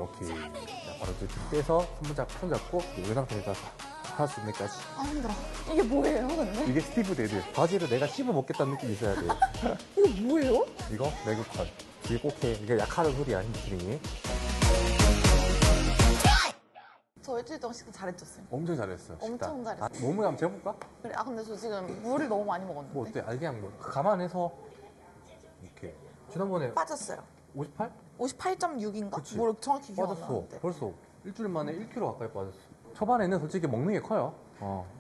오케이. 자, 바로 이렇게 떼서 손잡고 이 상태에서 할 수 있는 데까지. 아 힘들어. 이게 뭐예요 근데? 이게 스티브 데드. 바지를 내가 씹어 먹겠다는 느낌이 있어야 돼. 이거 뭐예요? 이거 매그컨. 이게 꼭 해. 이게 약하는 소리야, 핸드크림이. 저 일주일 동안 식단 잘했죠 쌤? 엄청 잘했어. 엄청 식단. 잘했어. 아, 몸을 한번 재볼까? 그래 아 근데 저 지금 물을 너무 많이 먹었는데. 뭐 어때? 그냥 뭐 감안해서 이렇게. 지난번에 빠졌어요. 58? 58.6인가? 그치. 뭘 정확히 기억 안 빠졌어. 나는데. 벌써 일주일 만에 1kg 가까이 빠졌어. 초반에는 솔직히 먹는 게 커요.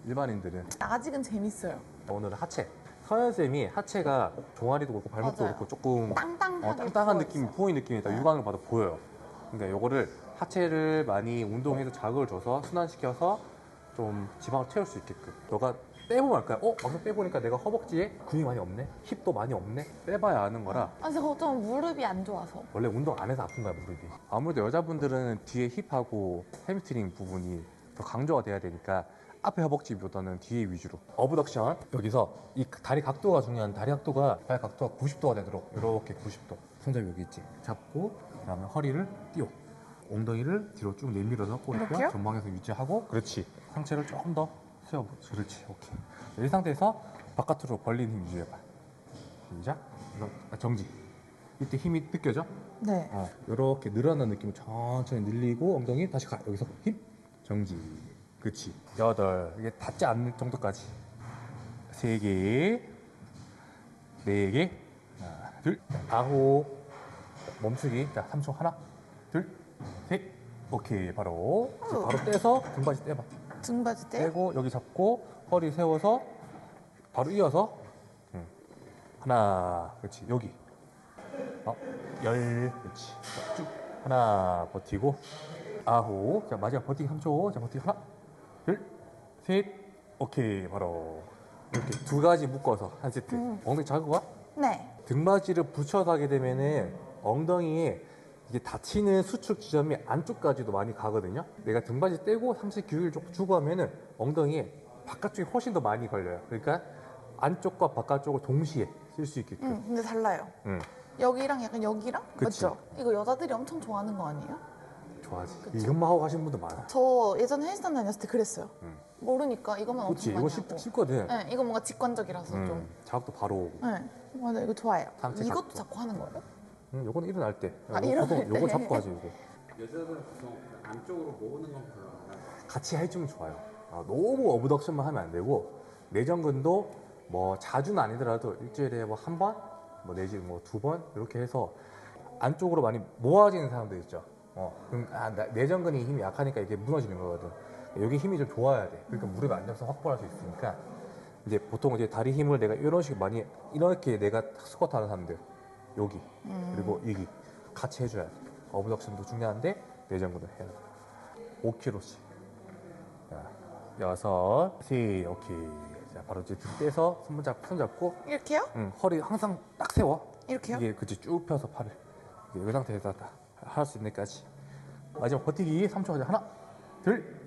일반인들은. 아직은 재밌어요. 오늘은 하체. 서현쌤이 하체가 종아리도 그렇고 발목도 맞아요. 그렇고 조금 땅땅하게 땅땅한 부어 느낌, 있어요. 부어있는 느낌이 딱 네. 육안으로 봐도 보여요. 그러니까 요거를 하체를 많이 운동해서 자극을 줘서 순환시켜서 좀 지방을 채울 수 있게끔. 너가 빼보면 알까요? 막상 빼보니까 내가 허벅지에 근육이 많이 없네? 힙도 많이 없네? 빼봐야 아는 거라. 아 제가 좀 무릎이 안 좋아서. 원래 운동 안 해서 아픈 거야, 무릎이. 아무래도 여자분들은 뒤에 힙하고 햄스트링 부분이 더 강조가 돼야 되니까 앞에 허벅지보다는 뒤에 위주로. 어브덕션. 여기서 이 다리 각도가 중요한 다리 각도가 발 각도가 90도가 되도록 이렇게 90도. 손잡이 여기 있지. 잡고 그다음에 허리를 띄워. 엉덩이를 뒤로 쭉 내밀어서 꼬리뼈 이렇게요? 전방에서 유지하고. 그렇지. 상체를 조금 더 세워보. 그렇지. 오케이. 이 상태에서 바깥으로 벌린 힘 유지해봐. 시작. 정지. 이때 힘이 느껴져? 네. 이렇게 늘어나는 느낌을 천천히 늘리고 엉덩이 다시 가. 여기서 힘 정지. 그치. 8. 이게 닿지 않는 정도까지. 3개 4개 하나 둘 9. 멈추기. 자 3초. 하나 둘 셋. 오케이. 바로 떼서 등받이 떼봐. 등받이 떼요? 떼고 여기 잡고 허리 세워서 바로 이어서 하나. 그렇지. 여기 10. 그렇지. 쭉 하나 버티고 9. 자 마지막 버티기 3초. 자 버티기 하나 둘 셋. 오케이. 바로 이렇게 두 가지 묶어서 한 세트. 엉덩이 작은 거야? 네. 등받이를 붙여서 하게 되면은 엉덩이에 이게 다치는 수축 지점이 안쪽까지도 많이 가거든요. 내가 등받이 떼고 상체 기울기를 좀 주고 하면은 엉덩이에 바깥쪽이 훨씬 더 많이 걸려요. 그러니까 안쪽과 바깥쪽을 동시에 쓸 수 있게끔. 근데 달라요. 여기랑 약간 여기랑? 그치. 맞죠? 이거 여자들이 엄청 좋아하는 거 아니에요? 좋아하지. 그쵸. 이것만 하고 가시는 분들 많아. 저 예전에 헬스장 다녔을 때 그랬어요. 모르니까 이것만 그렇지. 엄청 많이 이거 하고. 쉽거든. 네, 이거 뭔가 직관적이라서 좀. 자극도 바로 오고. 네, 맞아 이거 좋아요. 상체 이것도 각도. 자꾸 하는 거예요? 요거는 일어날 때. 일어날 때. 요거 잡고 하지, 요거. 여자들은 보통 안쪽으로 모으는 건 별로 안 하고 같이 해주면 좋아요. 너무 어브덕션만 하면 안 되고, 내전근도 뭐 자주는 아니더라도 일주일에 뭐 한 번, 뭐 내지 뭐 2번, 이렇게 해서 안쪽으로 많이 모아지는 사람들 있죠. 그럼 내전근이 힘이 약하니까 이게 무너지는 거거든. 여기 힘이 좀 좋아야 돼. 그러니까 무릎 안정성 확보할 수 있으니까. 이제 보통 이제 다리 힘을 내가 이런 식으로 많이, 이렇게 내가 스쿼트 하는 사람들, 여기, 그리고 여기 같이 해줘야 돼. 어브덕션도 중요한데 내전근도 해야 돼. 5kg씩. 자, 6, 셋, 오케이. 자, 바로 이제 등 떼서 손잡고, 이렇게요? 허리 항상 딱 세워. 이렇게요? 이게 그치, 쭉 펴서 팔을. 이 상태에서 할 수 있는 데까지. 마지막 버티기 3초 하자. 하나, 둘,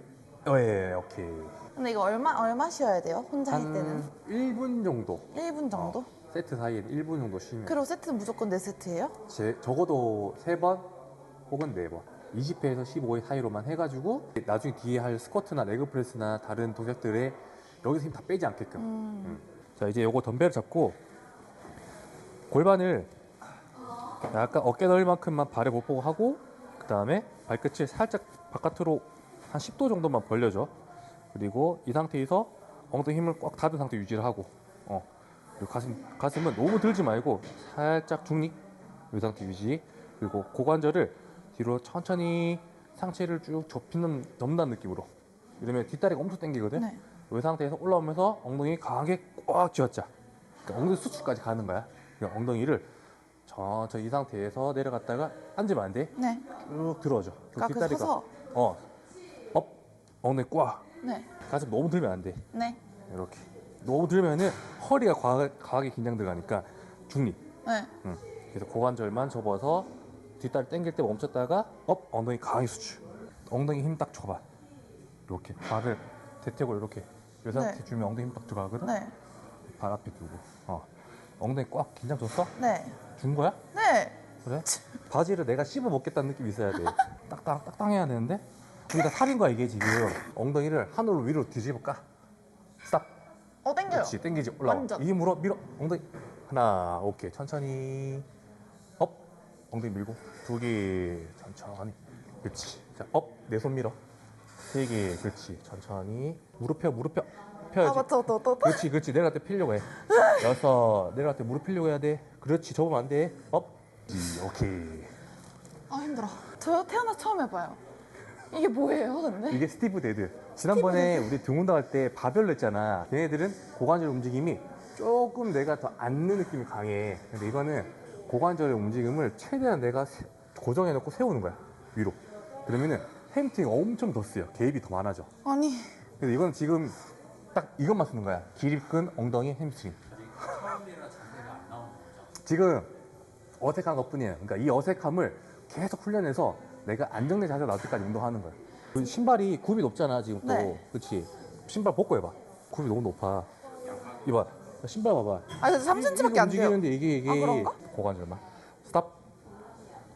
예, 오케이. 근데 이거 얼마 쉬어야 돼요? 혼자 할 때는? 1분 정도. 1분 정도? 세트 사이에 1분 정도 쉬면. 그리고 세트는 무조건 4세트예요? 적어도 3번 혹은 4번. 20회에서 15회 사이로만 해가지고 나중에 뒤에 할 스쿼트나 레그프레스나 다른 동작들에 여기서 힘 다 빼지 않게끔. 자, 이제 요거 덤벨을 잡고 골반을 약간 어깨 넓이 만큼만 발에 못 보고 하고, 그 다음에 발끝을 살짝 바깥으로 한 10도 정도만 벌려줘. 그리고 이 상태에서 엉덩이 힘을 꽉 닫은 상태 유지를 하고, 그리고 가슴은 너무 들지 말고 살짝 중립, 이 상태 유지. 그리고 고관절을 뒤로 천천히 상체를 쭉 넘는 느낌으로. 이러면 뒷다리가 엄청 당기거든. 네. 이 상태에서 올라오면서 엉덩이 강하게 꽉 쥐었자. 그러니까 엉덩이 수축까지 가는 거야. 그러니까 엉덩이를 천천히 이 상태에서 내려갔다가 앉으면 안 돼. 네. 쭉 들어줘. 그러니까 서서. 엉덩이 꽉. 네. 가슴 너무 들면 안 돼. 네. 이렇게. 너무 들면은 허리가 과하게 긴장 들어가니까 중립. 네. 그래서 고관절만 접어서 뒷다리 당길 때 멈췄다가 엉덩이 강하게 수축. 엉덩이 힘 딱 줘봐. 이렇게 발을 대퇴고 이렇게 이 상태 네. 주면 엉덩이 힘 딱 들어가거든. 네. 발 앞에 두고 엉덩이 꽉 긴장 줬어? 네. 준 거야? 네. 그래? 바지를 내가 씹어 먹겠다는 느낌이 있어야 돼. 딱딱해야 되는데. 여기다 살인 거야 이게 지금. 엉덩이를 하늘로 위로 뒤집어까. 스탑. 땡겨요. 그렇지, 땡기지. 올라와. 완전. 이 물어, 밀어. 엉덩이. 하나, 오케이. 천천히. 업. 엉덩이 밀고. 2개. 천천히. 그렇지. 자, 업. 내 손 밀어. 3개. 그렇지. 천천히. 무릎 펴, 무릎 펴. 펴야지. 맞다. 그렇지. 내려갈 때 펴려고 해. 6. 내려갈 때 무릎 펴려고 해야 돼. 그렇지. 접으면 안 돼. 업. 오케이. 힘들어. 저 태어나서 처음 해봐요. 이게 뭐예요, 근데? 이게 스티브 데드. 지난번에 우리 등 운동할 때 바벨로 했잖아. 얘네들은 고관절 움직임이 조금 내가 더 앉는 느낌이 강해. 근데 이거는 고관절의 움직임을 최대한 내가 고정해놓고 세우는 거야. 위로. 그러면은 햄스트링 엄청 더 쓰여. 개입이 더 많아져. 아니. 근데 이건 지금 딱 이것만 쓰는 거야. 기립근, 엉덩이, 햄스트링. 처음이라 자세가 안 나오는 거죠. 지금 어색한 것뿐이에요. 그러니까 이 어색함을 계속 훈련해서 내가 안정된 자세가 나올 때까지 운동하는 거야. 그 신발이 굽이 높잖아 지금 또. 네. 그렇지. 신발 벗고 해봐. 굽이 너무 높아. 이봐. 신발 봐봐. 그래서 3cm밖에 안 돼요. 움직이는데 이게 아, 그런가? 고관절만. 스탑.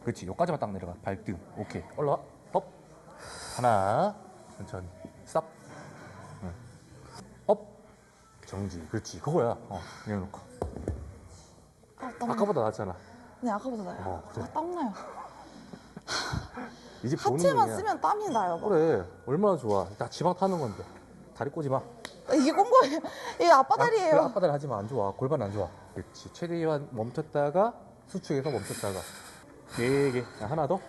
그렇지. 여기까지만 딱 내려가. 발등. 오케이. 올라와. 업. 하나. 천천히. 스탑. 응. 업. 정지. 그렇지. 그거야. 내려놓고. 아까보다 낫잖아. 네, 아까보다 나요. 그래. 땀나요. 이제 보는 하체만 눈이야. 쓰면 땀이 나요. 막. 그래. 얼마나 좋아. 나 지방 타는 건데. 다리 꼬지 마. 이게 꼰 거예요. 이게 아빠 다리예요. 그래, 아빠 다리 하지 마. 안 좋아. 골반 안 좋아. 그렇지. 최대한 멈췄다가 수축해서 멈췄다가. 4개. 자, 하나 더.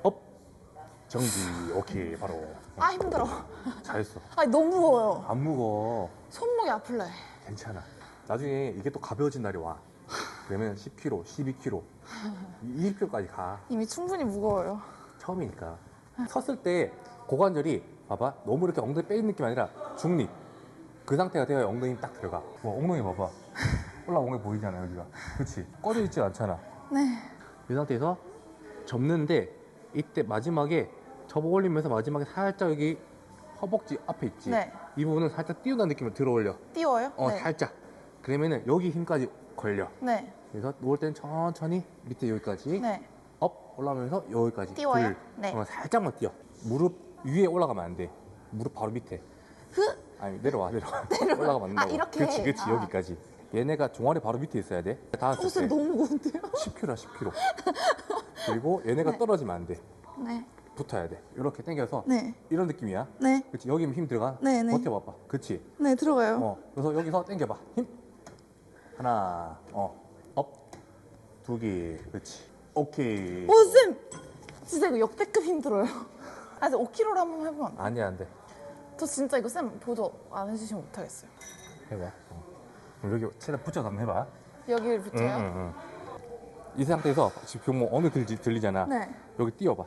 업. 정지. 오케이. 바로. 힘들어. 잘했어. 너무 무거워요. 안 무거워. 손목이 아플래. 괜찮아. 나중에 이게 또 가벼워진 날이 와. 그러면 10kg, 12kg, 20kg까지 가. 이미 충분히 무거워요. 처음이니까. 섰을 때 고관절이 봐봐. 너무 이렇게 엉덩이 빼있는 느낌이 아니라 중립. 그 상태가 되어야 엉덩이 딱 들어가. 엉덩이 봐봐. 올라온 게 보이잖아 여기가. 그렇지. 꺼져 있지 않잖아. 네. 이 상태에서 접는데 이때 마지막에 접어 올리면서 마지막에 살짝 여기 허벅지 앞에 있지. 네. 이 부분은 살짝 띄운다는 느낌을 들어 올려. 띄워요? 네. 살짝. 그러면은 여기 힘까지 걸려. 네. 그래서 누울 땐 천천히 밑에 여기까지 네. 업 올라오면서 여기까지 띄워요? 네. 살짝만 띄워. 무릎 위에 올라가면 안 돼. 무릎 바로 밑에. 아니 내려와. 올라가면 안 된다고. 이렇게? 그렇지 여기까지. 얘네가 종아리 바로 밑에 있어야 돼. 다 했을 쌤 때 너무 무거운데요? 10kg야 10kg. 그리고 얘네가 네. 떨어지면 안 돼. 네. 붙어야 돼. 이렇게 당겨서 네. 이런 느낌이야. 네. 그렇지 여기 힘 들어가. 네, 네. 버텨봐봐. 그렇지. 네, 들어가요. 그래서 여기서 당겨봐. 힘. 하나. 업. 2개. 그렇지. 오케이. 쌤! 진짜 이거 역대급 힘들어요. 그래서 5kg로 한번 해보면 안 돼요? 아니야 안 돼. 저 진짜 이거 쌤 보조 안 해주시면 못하겠어요. 해봐. 그럼 여기 최대한 붙여서 한번 해봐. 여기를 붙여요? 응. 이 상태에서 지금 교목 어느 들리잖아. 네. 여기 띄워봐.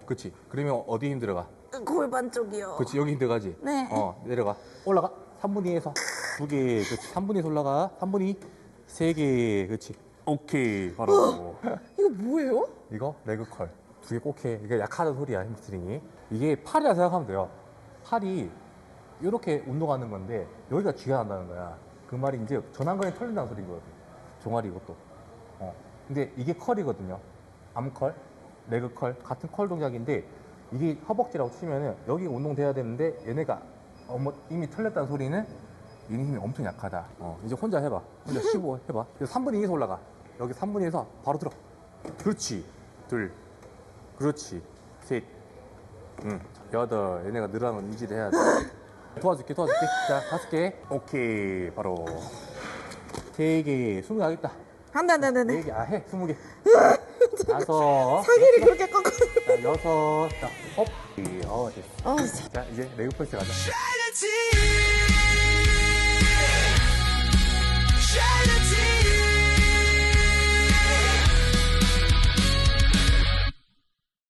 그렇지. 그러면 어디 힘 들어가? 골반 쪽이요. 그렇지. 여기 힘 들어가지. 네. 내려가. 올라가. 3분의 2에서 2개. 그렇지. 3분의 2에서 올라가. 3분의 2. 3개. 그렇지. 오케이. 바로. 이거 뭐예요? 이거 레그컬. 2개 꼭 해. 이게 약하다는 소리야 햄스트링이. 이게 팔이라 생각하면 돼요. 팔이 이렇게 운동하는 건데 여기가 쥐가 난다는 거야. 그 말이 이제 전완근이 털린다는 소리거든. 종아리 이것도. 근데 이게 컬이거든요. 암컬, 레그컬 같은 컬 동작인데 이게 허벅지라고 치면은 여기가 운동돼야 되는데 얘네가 이미 털렸다는 소리는 얘네 힘이 엄청 약하다. 이제 혼자 해봐. 혼자 15 해봐. 3분의 2에서 올라가. 여기 3분의 2에서 바로 들어. 그렇지. 둘. 그렇지. 셋. 8. 얘네가 늘어나면 유지를 해야 돼. 도와줄게. 자, 5개. 오케이. 바로. 3개. 20개 하겠다. 안 돼. 4개. 해. 20개. 5. 사기를 그렇게 꺾어. 자, 6. 자, 업. 됐어. 진짜. 자, 이제 레그 프레스 가자. Try to teach